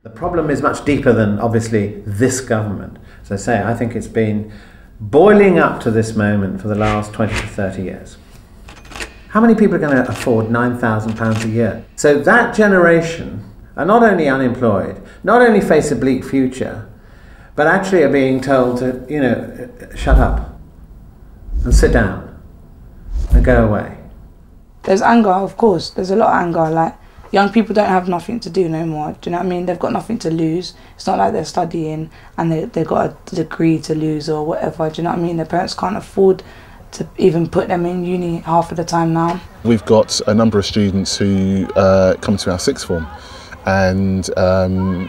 The problem is much deeper than, obviously, this government. As I say, I think it's been boiling up to this moment for the last 20 to 30 years. How many people are going to afford £9,000 a year? So that generation are not only unemployed, not only face a bleak future, but actually are being told to, you know, shut up and sit down and go away. There's anger, of course. There's a lot of anger. Like, young people don't have nothing to do no more. Do you know what I mean? They've got nothing to lose. It's not like they're studying and they've got a degree to lose or whatever. Do you know what I mean? Their parents can't afford to even put them in uni half of the time now. We've got a number of students who come to our sixth form, and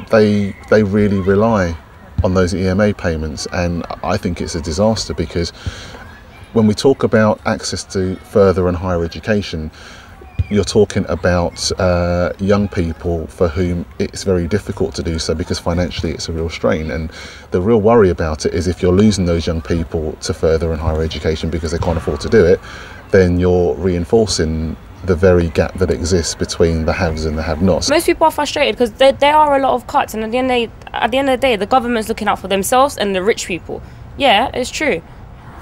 they really rely on those EMA payments, and I think it's a disaster, because when we talk about access to further and higher education, you're talking about young people for whom it's very difficult to do so, because financially it's a real strain. And the real worry about it is if you're losing those young people to further and higher education because they can't afford to do it, then you're reinforcing the very gap that exists between the haves and the have-nots. Most people are frustrated because there are a lot of cuts, and at the end of the day, the government's looking out for themselves and the rich people. Yeah, it's true.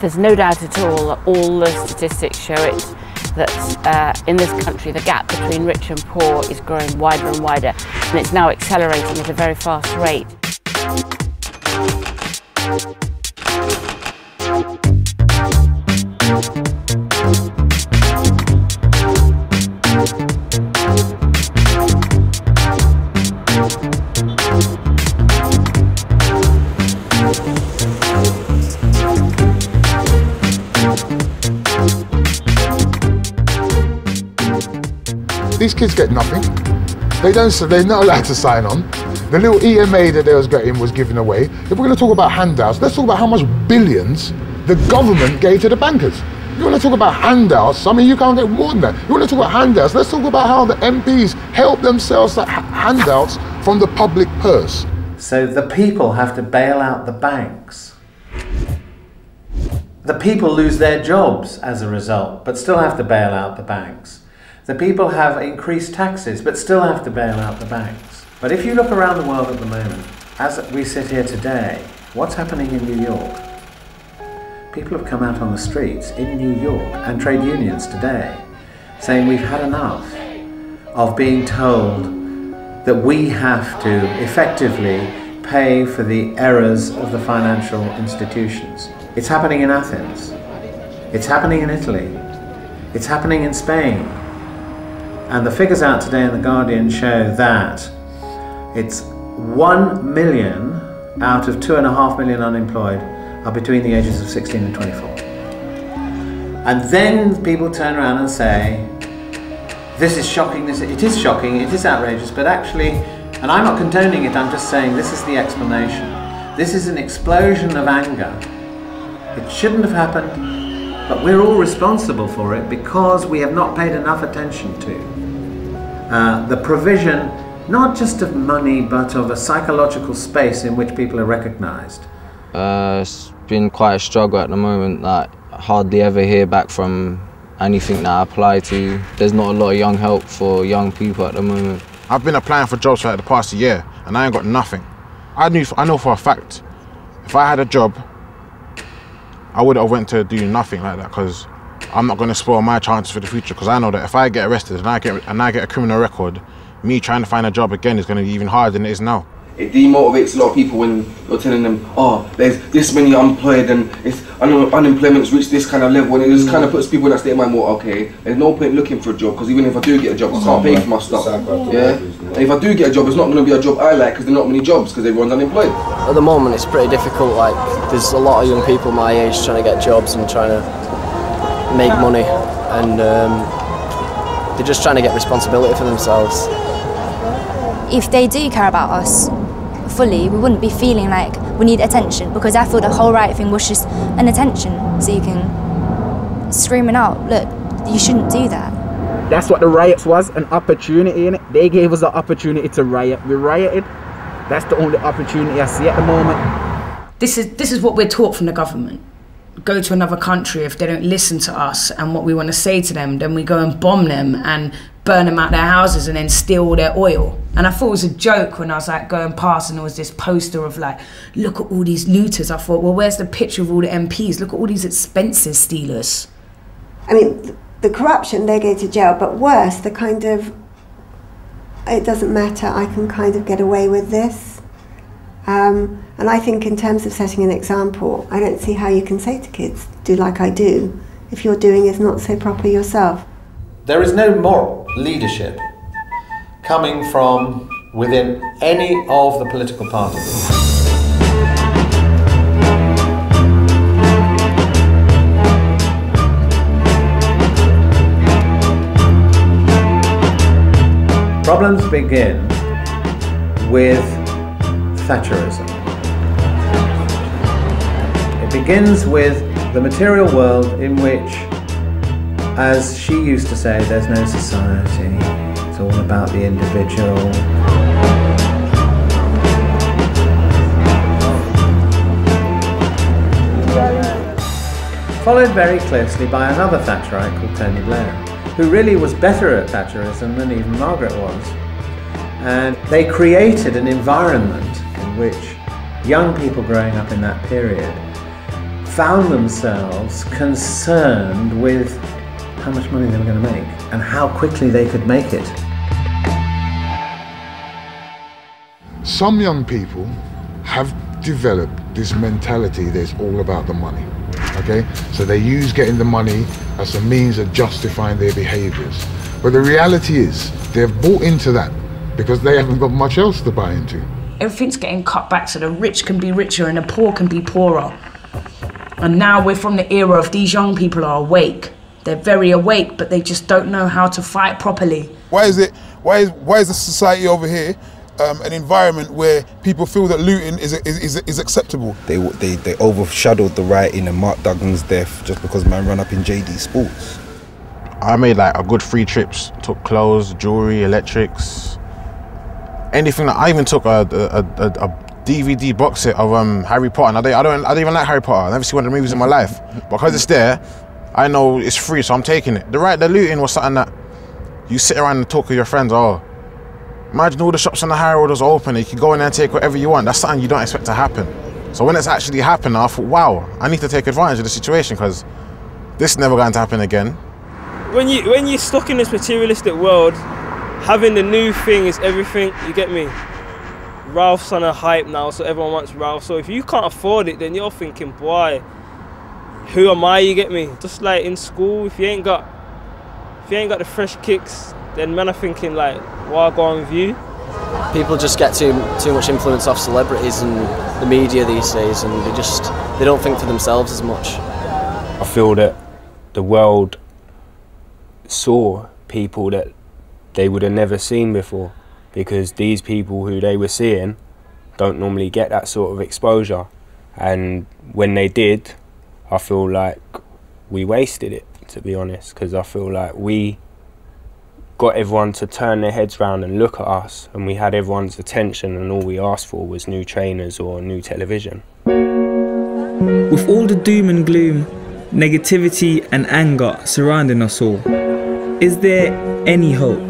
There's no doubt at all the statistics show it, that in this country the gap between rich and poor is growing wider and wider, and it's now accelerating at a very fast rate. These kids get nothing. They're not allowed to sign on. The little EMA that they was getting was given away. If we're going to talk about handouts, let's talk about how much billions the government gave to the bankers. You want to talk about handouts? I mean, you can't get more than that. You want to talk about handouts? Let's talk about how the MPs help themselves to handouts from the public purse. So the people have to bail out the banks. The people lose their jobs as a result, but still have to bail out the banks. The people have increased taxes, but still have to bail out the banks. But if you look around the world at the moment, as we sit here today, what's happening in New York? People have come out on the streets in New York, and trade unions today, saying we've had enough of being told that we have to effectively pay for the errors of the financial institutions. It's happening in Athens. It's happening in Italy. It's happening in Spain. And the figures out today in The Guardian show that it's 1 million out of 2.5 million unemployed are between the ages of 16 and 24. And then people turn around and say, this is shocking, it is shocking, it is outrageous, but actually, and I'm not condoning it, I'm just saying this is the explanation. This is an explosion of anger. It shouldn't have happened, but we're all responsible for it because we have not paid enough attention to the provision, not just of money, but of a psychological space in which people are recognised. It's been quite a struggle at the moment. Like, hardly ever hear back from anything that I apply to. There's not a lot of young help for young people at the moment. I've been applying for jobs for like the past year, and I ain't got nothing. I know for a fact, if I had a job, I would have went to do nothing like that, because I'm not going to spoil my chances for the future, because I know that if I get arrested and I get a criminal record, me trying to find a job again is going to be even harder than it is now. It demotivates a lot of people when you're telling them, oh, there's this many unemployed and unemployment's reached this kind of level, and it just kind of puts people in that state of mind, well, okay, there's no point looking for a job, because even if I do get a job, I can't pay for my stuff. Yeah? And if I do get a job, it's not going to be a job I like, because there are not many jobs, because everyone's unemployed. At the moment, it's pretty difficult. Like, there's a lot of young people my age trying to get jobs and trying to make money, and they're just trying to get responsibility for themselves. If they do care about us fully, we wouldn't be feeling like we need attention, because I feel the whole Riot thing was just an attention, so you can screaming out, look, you shouldn't do that. That's what the riots was, an opportunity, innit? They gave us the opportunity to riot. We rioted. That's the only opportunity I see at the moment. This is what we're taught from the government. Go to another country, if they don't listen to us and what we want to say to them, then we go and bomb them and burn them out their houses and then steal all their oil. And I thought it was a joke when I was like going past and there was this poster of like, look at all these looters. I thought, well, where's the picture of all the MPs? Look at all these expensive stealers. I mean, the corruption, they go to jail, but worse, the kind of, it doesn't matter, I can kind of get away with this. And I think in terms of setting an example, I don't see how you can say to kids, do like I do, if you're doing is not so proper yourself. There is no moral leadership coming from within any of the political parties. Problems begin with Thatcherism. It begins with the material world in which, as she used to say, there's no society, it's all about the individual. Followed very closely by another Thatcherite called Tony Blair, who really was better at Thatcherism than even Margaret was. And they created an environment in which young people growing up in that period found themselves concerned with how much money they were going to make and how quickly they could make it. Some young people have developed this mentality that it's all about the money, okay? So they use getting the money as a means of justifying their behaviors. But the reality is they've bought into that because they haven't got much else to buy into. Everything's getting cut back so the rich can be richer and the poor can be poorer. And now we're from the era of these young people are awake. They're very awake, but they just don't know how to fight properly. Why is the society over here an environment where people feel that looting is acceptable? They overshadowed the rioting and Mark Duggan's death just because man ran up in JD Sports. I made like a good 3 trips. Took clothes, jewelry, electrics, anything. I even took a DVD box set of Harry Potter. And I don't even like Harry Potter. I never see one of the movies in my life. Because it's there, I know it's free, so I'm taking it. The looting was something that you sit around and talk with your friends. Oh, imagine all the shops on the high road was open. You could go in there and take whatever you want. That's something you don't expect to happen. So when it's actually happened, I thought, wow, I need to take advantage of the situation because this is never going to happen again. When you're stuck in this materialistic world, having the new thing is everything. You get me? Ralph's on a hype now, so everyone wants Ralph. So if you can't afford it, then you're thinking, boy, who am I? You get me? Just like in school, if you ain't got the fresh kicks, then men are thinking like, why go on with you? People just get too much influence off celebrities and the media these days, and they don't think for themselves as much. I feel that the world saw people that they would have never seen before, because these people who they were seeing don't normally get that sort of exposure, and when they did, I feel like we wasted it, to be honest, because I feel like we got everyone to turn their heads round and look at us, and we had everyone's attention, and all we asked for was new trainers or new television. With all the doom and gloom, negativity and anger surrounding us all, is there any hope?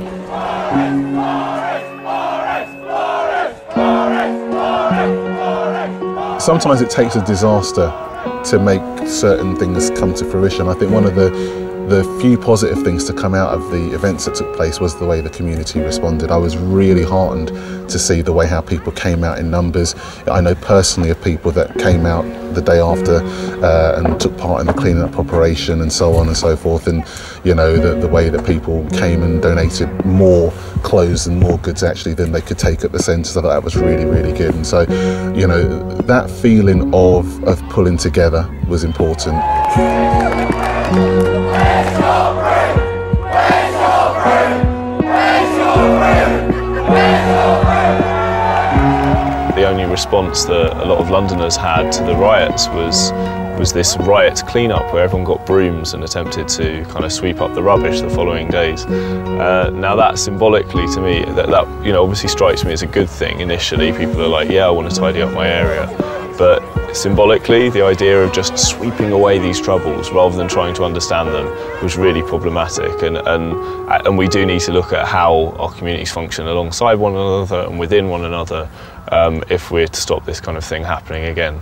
Sometimes it takes a disaster to make certain things come to fruition. I think one of the few positive things to come out of the events that took place was the way the community responded. I was really heartened to see the way how people came out in numbers. I know personally of people that came out the day after and took part in the cleaning up operation and so on and so forth, and you know the way that people came and donated more clothes and more goods actually than they could take at the centres. I thought that was really, really good, and so you know that feeling of pulling together was important. The only response that a lot of Londoners had to the riots was this riot clean-up where everyone got brooms and attempted to kind of sweep up the rubbish the following days. Now that symbolically to me, that you know obviously strikes me as a good thing initially. People are like, yeah, I want to tidy up my area. But symbolically, the idea of just sweeping away these troubles rather than trying to understand them was really problematic, and we do need to look at how our communities function alongside one another and within one another if we're to stop this kind of thing happening again.